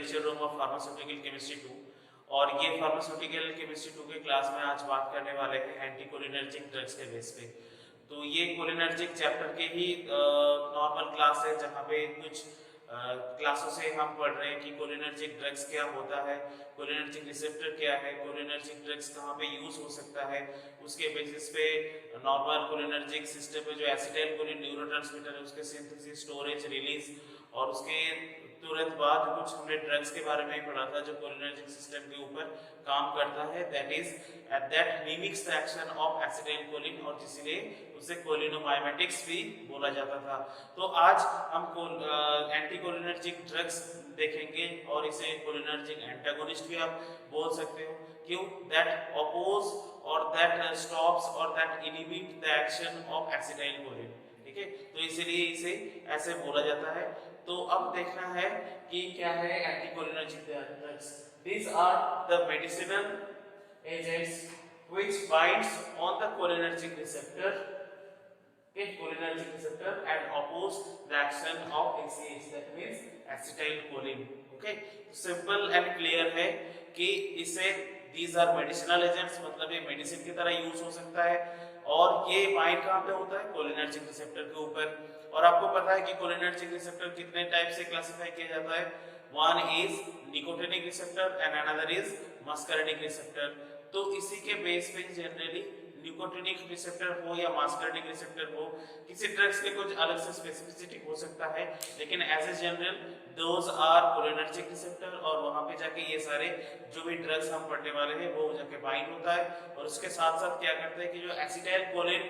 Lecture room of pharmaceutical chemistry 2। और ये pharmaceutical chemistry 2 के क्लास में आज बात करने वाले हैं एंटीकोलिनर्जिक ड्रग्स के बेस पे। तो ये कोलिनर्जिक चैप्टर के ही नॉर्मल क्लास है जहाँ पे कुछ क्लासों से हम पढ़ रहे हैं कि कोलिनर्जिक ड्रग्स क्या होता है, कोलिनर्जिक रिसेप्टर क्या है, कोलिनर्जिक ड्रग्स कहाँ पे यूज हो सकता है, उसके बेसिस पे नॉर्मल कोलिनर्जिक सिस्टम में जो एसिटाइल कोलिन न्यूरोट्रांसमीटर है उसके सिंथेसिस, स्टोरेज, रिलीज और उसके तुरंत बाद कुछ हमने ड्रग्स के बारे में पढ़ा था जो कोलिनर्जिक सिस्टम के ऊपर काम करता है, that mimics the action of acetyl choline और इसलिए उसे कोलिनोमाइमेटिक्स भी बोला जाता था। तो आज हम एंटीकोलिनर्जिक ड्रग्स देखेंगे और इसे कोलिनर्जिक एंटागोनिस्ट भी आप बोल सकते हो। क्यों? दैट अपोज और दैट स्टॉप्स और that inhibit the action of acetyl choline. ठीक है, तो इसीलिए इसे ऐसे बोला जाता है। तो अब देखना है कि क्या है anticholinergic drugs. These are the medicinal agents which binds on the cholinergic receptor, okay, cholinergic receptor and oppose the action of ACH, that means acetylcholine. Okay, simple and clear है कि इसे these are medicinal agents मतलब ये medicine की तरह use हो सकता है और ये बाइंड कहाँ पे होता है? कोलिनर्जिक रिसेप्टर के ऊपर। और आपको पता है कि कोलिनर्जिक रिसेप्टर कितने टाइप से क्लासिफाई किया जाता है? One is nicotinic receptor and another is muscarinic receptor। तो इसी के बेस पे जनरली निकोटिनिक रिसेप्टर हो या मास्करनिक रिसेप्टर हो, किसी ड्रग्स के कुछ अलग से स्पेसिफिसिटी हो सकता है, लेकिन as a general those are cholinergic receptor और वहां पे जाके ये सारे जो भी ड्रग्स हम पढ़ने वाले हैं वो जाके बाइंड होता है और उसके साथ साथ क्या करते हैं कि जो एसिटाइल कोलिन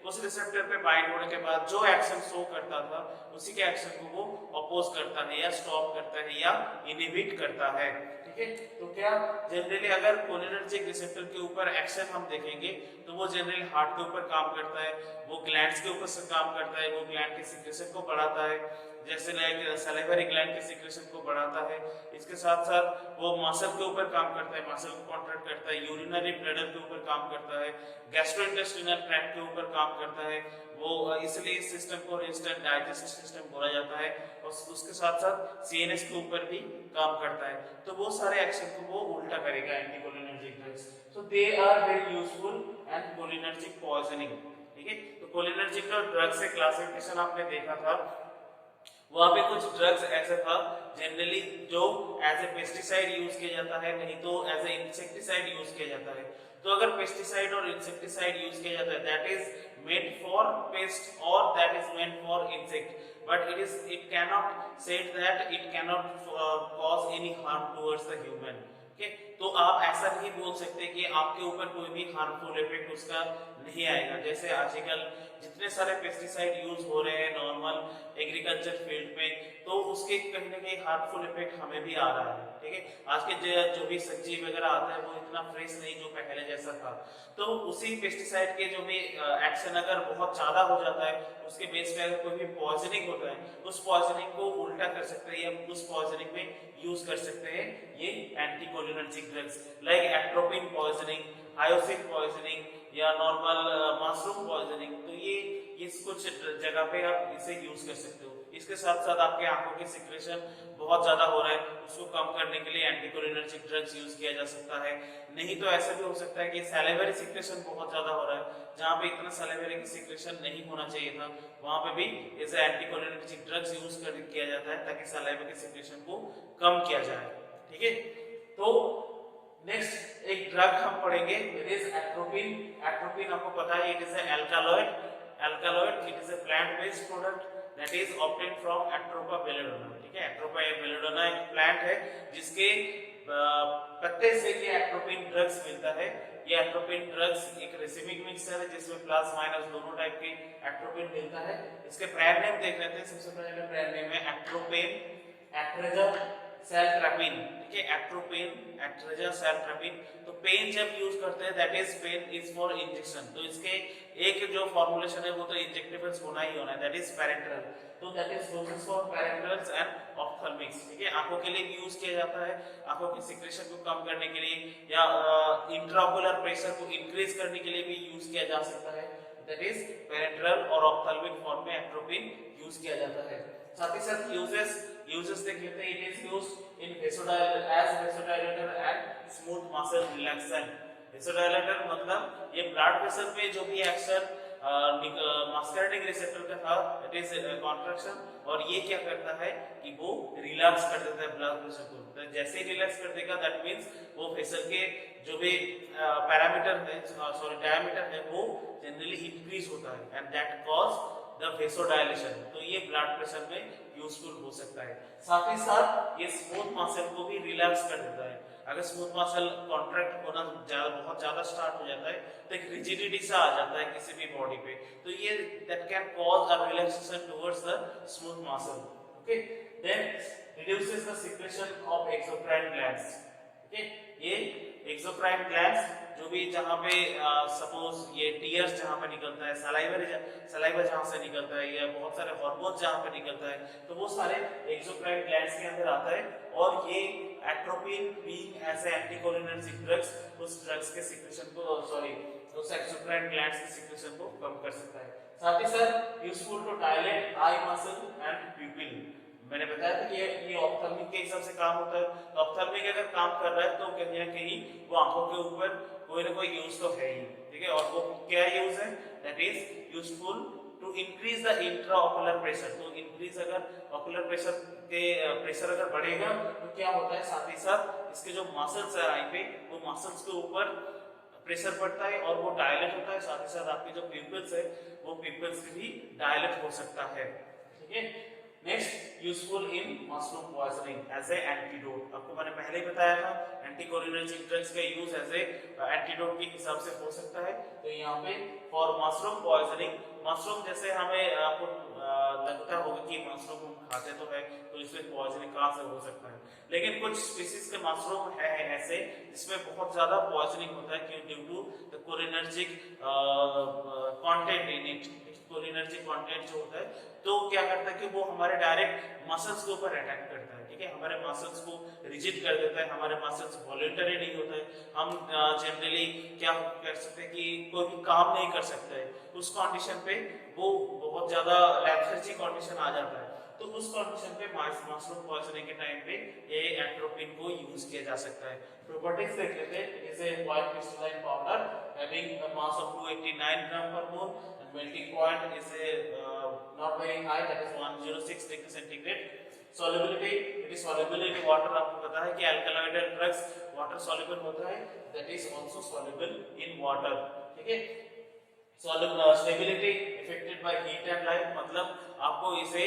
उस रिसेप्टर पे बाइंड होने के बाद जो एक्शन शो करता था उसी के एक्शन को वो अपोज करता है या स्टॉप करता है या इनहिबिट करता है। ठीक है, तो क्या जनरली अगर कोलिनर्जिक रिसेप्टर के ऊपर एक्शन हम देखेंगे तो वो जनरली हार्ट के ऊपर काम करता है, वो ग्लैंड्स के ऊपर से काम करता है, वो ग्लैंड के सिक्रेशन को बढ़ाता है, जैसे लाइक सलाइवरी ग्लैंड के सिक्रेशन को बढ़ाता है। इसके साथ साथ वो मसल के ऊपर काम करता है, मसल को कॉन्ट्रैक्ट करता है, यूरिनरी ब्लैडर के ऊपर काम करता है, गैस्ट्रोइंटेस्टिनल ट्रैक्ट के ऊपर काम करता है, वो इसलिए इस सिस्टम को इंस्टेंट डाइजेस्टिव सिस्टम बोला जाता है और उसके साथ साथ सीएनएस के ऊपर भी काम करता है। तो वो सारे एक्शन को वो उल्टा करेगा anticholinergic drugs. So they are very useful and cholinergic poisoning. ठीक है, तो कोलिनर्जिक ड्रग्स से क्लासिफिकेशन आपने देखा था, वहां पे कुछ ड्रग्स ऐसे था जनरली जो एज ए पेस्टिसाइड यूज किया जाता है, नहीं तो एज ए इंसेक्टिसाइड यूज किया जाता है। तो अगर पेस्टिसाइड और इंसेक्टिसाइड यूज किया जाता है that is made for pest और that is made for insect, but it cannot say that it cannot cause any harm towards the human। okay? तो आप ऐसा नहीं बोल सकते कि आपके ऊपर कोई भी हार्मफुल इफेक्ट उसका नहीं आएगा। जैसे आजकल जितने सारे पेस्टिसाइड यूज हो रहे हैं नॉर्मल एग्रीकल्चर फील्ड में, तो उसके कहीं ना कहीं हार्मफुल इफेक्ट हमें भी आ रहा है। ठीक है, आज के जो भी सब्जी वगैरह आता है वो इतना फ्रेश नहीं जो पहले जैसा था। तो उसी पेस्टिसाइड के जो भी एक्शन अगर बहुत ज्यादा हो जाता है उसके बेस पे अगर कोई भी पॉइजनिंग होता है उस पॉइजनिंग को उल्टा कर सकते हैं या उस पॉइजनिंग में यूज कर सकते हैं ये anticholinergic drugs like atropine poisoning, hyoscine poisoning या नॉर्मल मशरूम पॉइजनिंग। तो ये इस कुछ जगह पे आप इसे यूज कर सकते हो। इसके साथ साथ आपके आंखों की सिक्रेशन बहुत ज्यादा हो रहा है, उसको कम करने के लिए एंटीकोलिनर्जिक ड्रग्स यूज किया जा सकता है। नहीं तो ऐसा भी हो सकता है कि सैलिवरी सिक्रेशन बहुत ज्यादा हो रहा है, जहाँ पे इतना सैलिवरी की सिक्रेशन नहीं होना चाहिए था, वहां पे भी इसे एंटीकोलिनर्जिक ड्रग्स यूज किया जाता है ताकि सैलिवा की सिक्रेशन को कम किया जाए। ठीक है, तो नेक्स्ट एक ड्रग हम पढ़ेंगे, इट इज एट्रोपिन। एट्रोपिन आपको पता है it is a alkaloid, it is a plant based product that is obtained from atropa belladonna. ठीक है, एट्रोपा बेलेडोना एक प्लांट है जिसके पत्ते से ये एट्रोपिन ड्रग्स मिलता है। ये एट्रोपिन ड्रग्स एक रेसिमिक मिक्सचर है जिसमें प्लस माइनस दोनों टाइप के एट्रोपिन मिलता है। इसके ब्रांड नेम देख लेते हैं। सबसे पहले ब्रांड नेम है एट्रोपेन, एट्रेजासेल्ट्रापिन। ठीक है, एट्रोपेन, एट्रेजासेल्ट्रापिन। तो पेन जब यूज करते हैं that is pain is for injection, तो इसके एक जो फॉर्मुलेशन है वो तो इंजेक्टेबल्स होना ही होना है, दैट इज पैरेंटरल। तो that is used for parenterals and ophthalmics. ठीक है, आंखों के लिए भी यूज किया जाता है, आंखों की सिक्रेशन को कम करने के लिए या इंट्राओकुलर प्रेशर को इंक्रीज करने के लिए भी यूज किया जा सकता है। दैट इज पैरेंटरल और ऑप्थेल्मिक फॉर्म में एट्रोपिन यूज किया जाता है। साथ ही साथ यूजेस यूजेस देख लेते हैं। It is used in vasodilator and smooth muscle relaxant. vasodilator मतलब ये ब्लड वेसल पे जो भी एक्शन मस्कुलर रिसेप्टर का था, इट इज कॉन्ट्रैक्शन, और ये क्या करता है कि वो रिलैक्स कर देता है ब्लड प्रेशर को। तो जैसे ही रिलैक्स कर देगा दैट मींस वो वेसल के जो भी पैरामीटर है, सॉरी डायमीटर है, वो जनरली इंक्रीज होता है and that cause the vasodilation. तो ये ब्लड प्रेशर में यूजफुल हो सकता है। साथ ही साथ ये स्मूथ मसल को भी रिलैक्स कर देता है। अगर स्मूथ मसल कॉन्ट्रैक्ट होना बहुत ज्यादा स्टार्ट हो जाता है तो एक रिजिडिटी सा आ जाता है किसी भी बॉडी पे, तो ये that can cause a relaxation towards the smooth muscle. Okay, then reduces the secretion of exocrine glands. Okay, ये एक्सोक्राइन ग्लैंड्स जो भी जहां पे सपोज ये टीयर्स जहां पे निकलता है, सलाइवा जहां से निकलता है, या बहुत सारे हार्मोन जहां पे निकलता है, तो वो सारे एक्सोक्राइन ग्लैंड्स के अंदर आता है। और ये atropine being as a anticholinergic drugs उस ड्रग्स के सिक्रेशन को उस एक्सोक्राइन ग्लैंड्स के सिक्रेशन को कम कर सकता है। साथ ही साथ useful to dilate eye muscle and pupil. मैंने बताया था कि ये ऑप्थेल्मिक के हिसाब से काम होता है। तो ऑप्थेल्मिक अगर काम कर रहा है तो कहीं ना कहीं वो आंखों के ऊपर कोई ना कोई यूज तो है ही, ठीक है। और वो क्या यूज है, that is useful to increase the intraocular pressure. तो इंक्रीज अगर ऑकुलर प्रेशर के प्रेशर अगर बढ़ेगा तो क्या होता है, साथ ही साथ इसके जो मसल्स है आई पे, वो मसल्स के ऊपर प्रेशर पड़ता है और वो डायलेट होता है। साथ ही साथ आपके जो पिंपल्स है वो पिंपल्स भी डायलेट हो सकता है, ठीक है। Next, useful in mushroom poisoning as a antidote. आपको मैंने पहले ही बताया था एंटीकोलिनर्जिक ड्रग्स का यूज एज ए एंटीडोट के हिसाब से हो सकता है। तो यहाँ पे फॉर मशरूम पॉइजनिंग, मशरूम जैसे हमें आपको लगता होगा कि मशरूम हम खाते तो है तो इसमें पॉइजनिंग कहाँ से हो सकता है, लेकिन कुछ स्पीसीज के मशरूम है ऐसे जिसमें बहुत ज्यादा पॉइजनिंग होता है क्यों, due to the cholinergic content in it. Cholinergic content जो होता है तो क्या करता है कि वो हमारे डायरेक्ट मसल्स के ऊपर अटैक करता है, ठीक है। हमारे मसल्स को रिजिड कर देता है, हमारे मसल्स वॉलंटरी नहीं होता है, हम जनरली क्या कर सकते हैं कि कोई भी काम नहीं कर सकते हैं। उस कंडीशन पे वो बहुत ज्यादा लेथर्जी कंडीशन आ जाता है। तो उस कंडीशन पे मशरूम पॉइजनिंग के टाइम पे ये एट्रोपिन को यूज किया जा सकता है। प्रॉपर्टीज देख लेते हैं। Is a white crystalline powder having a mass of 289 gram per mole and melting point is a not very high, that is 106 degree centigrade. Solubility, it is soluble in water। आपको पता है कि alkaloid drugs water soluble होता है, that is also soluble in water, ठीक है। Stability affected by heat and light, मतलब आपको इसे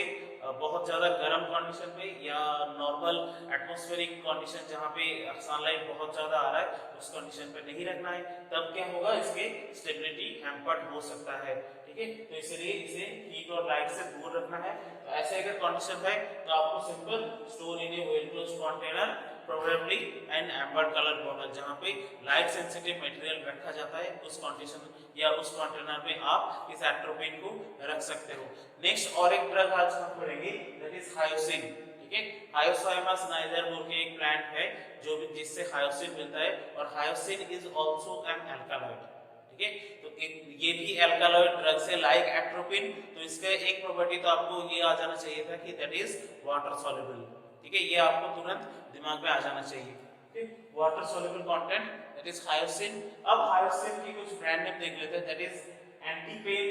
बहुत ज्यादा गर्म कंडीशन में या नॉर्मल एटमॉस्फेरिक कंडीशन जहां पे सनलाइट बहुत ज्यादा आ रहा है उस कंडीशन पे नहीं रखना है, तब क्या होगा, इसके स्टेबिलिटी हैम्पर्ड हो सकता है, ठीक है। तो इसलिए इसे हीट और लाइट से दूर रखना है। तो ऐसे अगर कंडीशन है तो आपको simple store in a well closed container, probably an amber colour bottle, जहां पे लाइट सेंसिटिव मटेरियल रखा जाता है, उस कंडीशन या उस कंटेनर में आप इस एट्रोपिन को रख सकते हो। नेक्स्ट और एक ड्रग आज हम पढ़ेंगे, दैट इज हायोसिन, ठीक है। हायोसाइमस नाइजर बोल के एक प्लांट है जो जिससे हायोसिन मिलता है, और हायोसिन इज आल्सो एन अल्कालॉइड, ठीक है। तो ये भी अल्कालॉइड ड्रग से लाइक एट्रोपिन। तो इसका एक प्रॉपर्टी तो आपको ये आ जाना चाहिए था कि दैट इज वाटर सॉल्युबल, ठीक है। ये आपको तुरंत दिमाग में आ जाना चाहिए, ठीक है। Water soluble content, that is hyoscine. अब हायोसिन की कुछ ब्रांड नेम देख लेते हैं, दैट इज एंटीपेन,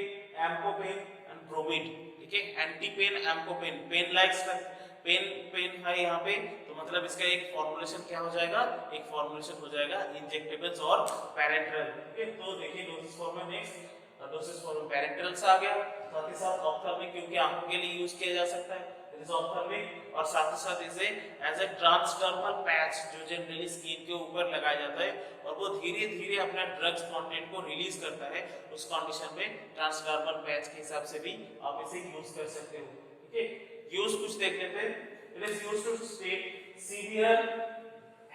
एम्कोपेन एंड ब्रोमिड, ठीक है। एंटीपेन, एम्कोपेन, पेन लाइक पेन है यहाँ पे, तो मतलब इसका एक फॉर्मुलेशन क्या हो जाएगा, एक फॉर्मुलेशन हो जाएगा इंजेक्टेबल्स और पैरेंटरल, ठीक है। तो देखिए डोसेज फॉर्म में नेक्स्ट डोसेज फॉर्म में पैरेंटरल्स आ गया, साथ ही साथ ऑप्थेल्मिक क्योंकि आंखों के लिए यूज किया जा सकता है, इट इज ऑप्थेल्मिक। और साथ ही साथ इसे एज ए ट्रांसडर्मल पैच जो जनरली स्किन के ऊपर लगाया जाता है, और वो धीरे धीरे अपना ड्रग्स कंटेंट को रिलीज करता है, उस कंडीशन में ट्रांसडर्मल पैच के हिसाब से भी आप इसे यूज कर सकते हो, ठीक है। यूज कुछ देख लेते हैं। It is used to state severe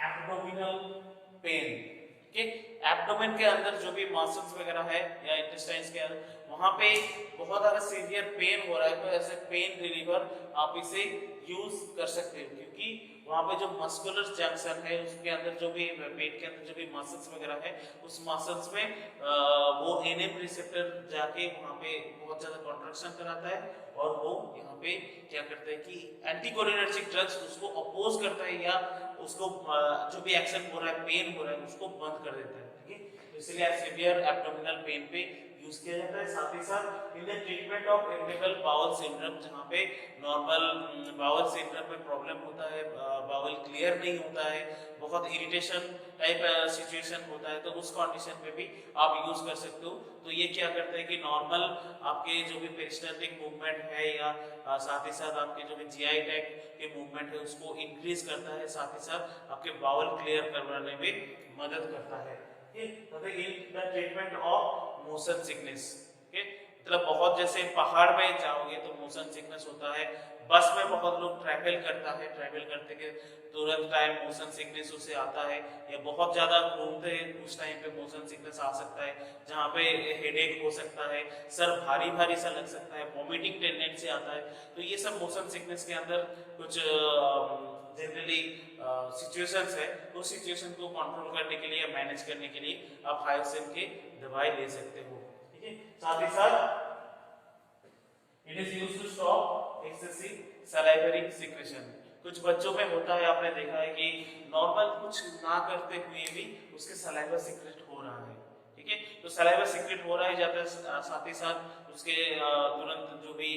abdominal pain, ठीक है। एब्डोमेन के अंदर जो भी मसल्स वगैरह है या इंटेस्टाइन्स के अंदर वहां पे बहुत ज्यादा सीवियर पेन हो रहा है, तो ऐसे पेन रिलीवर आप इसे यूज कर सकते हो, क्योंकि वहाँ पे जो मस्कुलर जंक्शन है उसके अंदर जो भी पेट के अंदर जो भी मसल्स वगैरह है उस मसल्स में वो एनएम रिसेप्टर जाके वहाँ पे बहुत ज्यादा कॉन्ट्रैक्शन कराता है और वो यहाँ पे क्या करता है कि एंटीकोलिनर्जिक ड्रग्स उसको अपोज करता है या उसको जो भी एक्शन हो रहा है पेन हो रहा है उसको बंद कर देता है, ठीक है। तो इसलिए सीवियर एब्डोमिनल पेन पे यूज किया जाता है। साथ ही साथ in the treatment of irritable bowel syndrome, जहाँ पे नॉर्मल बाउल सिंड्रोम में प्रॉब्लम होता है, बाउल क्लियर नहीं होता है, बहुत इरिटेशन टाइप सिचुएशन होता है, तो उस कंडीशन पे भी आप यूज कर सकते हो। तो ये क्या करता है कि नॉर्मल आपके जो भी पेरिस्टाल्टिक मूवमेंट है या साथ ही साथ आपके जो भी जीआई ट्रैक्ट के मूवमेंट है उसको इंक्रीज करता है, साथ ही साथ आपके बाउल क्लियर करवाने में मदद करता है। In the treatment of motion sickness, मतलब बहुत जैसे पहाड़ में जाओगे तो मोशन सिकनेस होता है, बस में बहुत लोग ट्रैवल करता है, ट्रैवल करते के तुरंत टाइम मोशन सिकनेस उसे आता है, या बहुत ज्यादा घूमते हैं उस टाइम पे मोशन सिकनेस आ सकता है, जहाँ पे हेडेक हो सकता है, सर भारी भारी सा लग सकता है, वॉमिटिंग टेंडेंसी आता है। तो ये सब मोशन सिकनेस के अंदर कुछ जनरली सिचुएशंस है, उस सिचुएशन को कंट्रोल करने के लिए या मैनेज करने के लिए आप हाइसिन के दवाई ले सकते हो, ठीक है। साथ ही साथ it is used to stop excessive salivary secretion. कुछ बच्चों में होता है, आपने देखा है कि नॉर्मल कुछ ना करते हुए भी उसके सलाइवा सिक्रेट हो रहा है, ठीक है। तो सलाइवा सिक्रेट हो रहा है जाता है, साथ ही साथ उसके तुरंत जो भी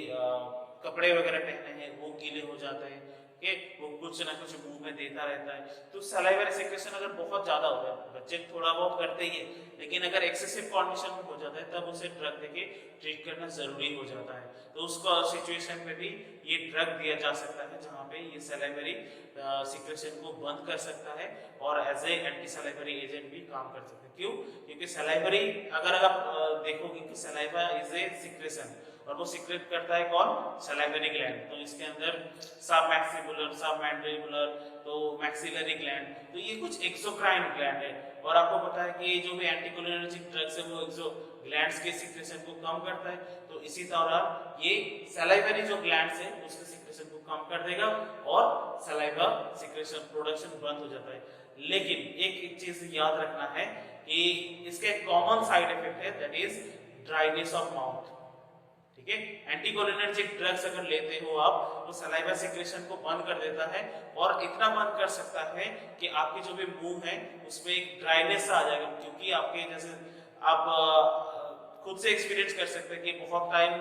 कपड़े वगैरह पहने हैं वो गीले हो जाते हैं, कि वो कुछ ना कुछ मुंह में देता रहता है। तो सलाइवरी सिक्रेशन अगर बहुत ज्यादा होता है, बच्चे थोड़ा बहुत करते ही है, लेकिन अगर एक्सेसिव कंडीशन में हो जाता है तब उसे ड्रग देके ट्रीट करना जरूरी हो जाता है। तो उसको सिचुएशन में भी ये ड्रग दिया जा सकता है, जहाँ पे ये सलाइवरी सिक्रेशन को बंद कर सकता है और as a anti salivary agent भी काम कर सकता है। क्यों? क्योंकि सलाइवरी अगर आप देखोगे कि सलाइवा इज ए सिक्रेशन, और वो सिक्रेट करता है कौन? Salivary gland. तो इसके अंदर सब मैक्सिबुलर, सब मैंडिबुलर, तो मैक्सिलरी ग्लैंड, तो ये कुछ एक्सोक्राइन ग्लैंड है। और आपको पता है कि ये जो भी एंटीकोलिनर्जिक ड्रग्स है वो एक्सो ग्लैंड्स के सिक्रेशन को कम करता है, तो इसी तरह ये सलाइवरी जो ग्लैंड्स है उसके सिक्रेशन को कम कर देगा और सलाइवा सिक्रेशन प्रोडक्शन बंद हो जाता है। लेकिन एक चीज याद रखना है कि इसके कॉमन साइड इफेक्ट है, that is dryness of mouth, ठीक है। एंटीकोलिनर्जिक ड्रग्स अगर लेते हो आप तो सलाइवा सिक्रेशन को बंद कर देता है, और इतना बंद कर सकता है कि आपकी जो भी मुंह है उसमें एक ड्राइनेस आ जाएगा, क्योंकि आपके जैसे आप खुद से एक्सपीरियंस कर सकते हैं कि बहुत टाइम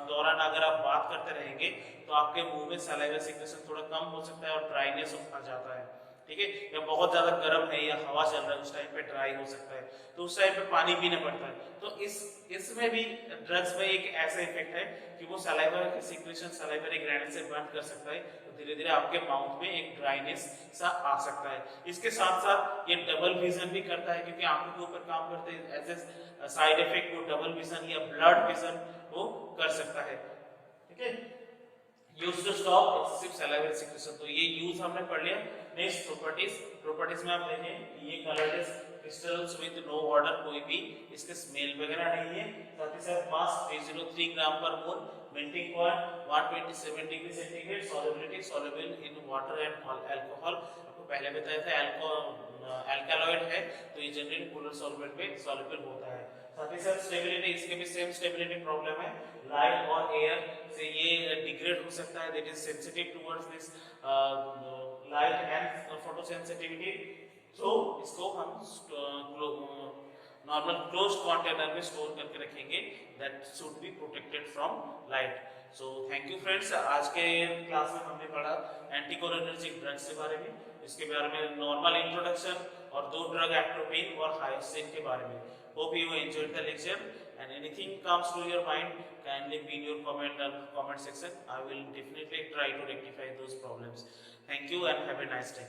दौरान अगर आप बात करते रहेंगे तो आपके मुंह में सलाइवा सिक्रेशन थोड़ा कम हो सकता है और ड्राइनेस आ जाता है, ठीक है। या बहुत ज्यादा गर्म है या हवा चल रहा है उस टाइम पे ड्राई हो सकता है, तो उस टाइम पे पानी पीना पड़ता है। तो इसमें भी ड्रग्स में एक ऐसा इफेक्ट है कि वो सलाइवा की सिक्रेशन सलाइवरी ग्लैंड से बंद कर सकता है, तो धीरे धीरे आपके माउथ में एक ड्राइनेस सा आ सकता है। इसके साथ साथ ये डबल विजन भी करता है, क्योंकि आंखों के ऊपर काम करते हैं, एज ए साइड इफेक्ट वो डबल विजन या ब्लड विजन वो कर सकता है, ठीक है। Use to stop excessive salivary secretion, तो ये यूज हमने पढ़ लिया। नेक्स्ट प्रॉपर्टीज में आप देखें ये colourless crystals with no order, कोई भी इसके स्मेल वगैरह नहीं है। साथ ही साथ मास 303 gram per mole, melting point 127 degree centigrade, solubility soluble in water and alcohol. आपको पहले बताया था अल्कालॉइड है तो ये जनरली पोलर सॉल्वेंट में सॉल्युबल होता है। साथ ही साथ स्टेबिलिटी, इसके भी सेम स्टेबिलिटी प्रॉब्लम है, लाइट और एयर से ये डिग्रेड हो सकता है, that is sensitive towards this light and photo sensitivity. तो इसको हम नॉर्मल क्लोज्ड कंटेनर में स्टोर करके रखेंगे, that should be protected from light. So thank you friends, आज के क्लास में हमने पढ़ा एंटीकोलिनर्जिक ड्रग्स के बारे में, इसके बारे में नॉर्मल इंट्रोडक्शन और दो ड्रग एट्रोपिन और हाइसिन के बारे में। Hope you enjoyed the lecture and anything comes to your mind kindly be in your comment section. I will definitely try to rectify those problems. Thank you and have a nice day.